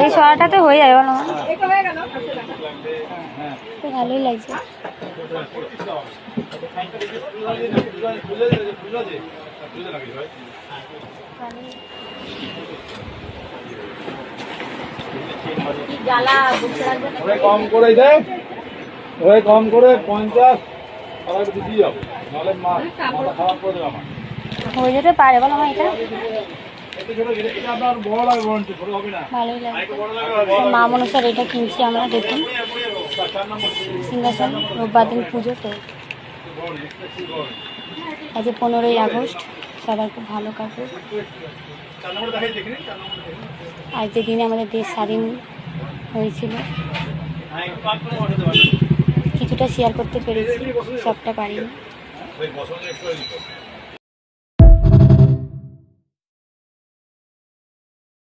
এই সরাটাতে হয়ে যায় বলো, ভালোই লাগছে। কম করে দেয়, কম করে 50 দিয়ে যাবো, নাহলে মাথা খারাপ করে দেবে আমার। হয়ে যেতে পারে বলো আমার, এটা ভালোই লাগছে। মা মনসার এটা কিনছি আমরা, দেখুন সিংহাসন, রোববার দিন পুজো তো। আজ 15ই আগস্ট, সবার খুব ভালো কাপড়। আজ যে দিনে আমাদের দেশ স্বাধীন হয়েছিল, কিছুটা শেয়ার করতে পেরেছি, সবটা পারিনি।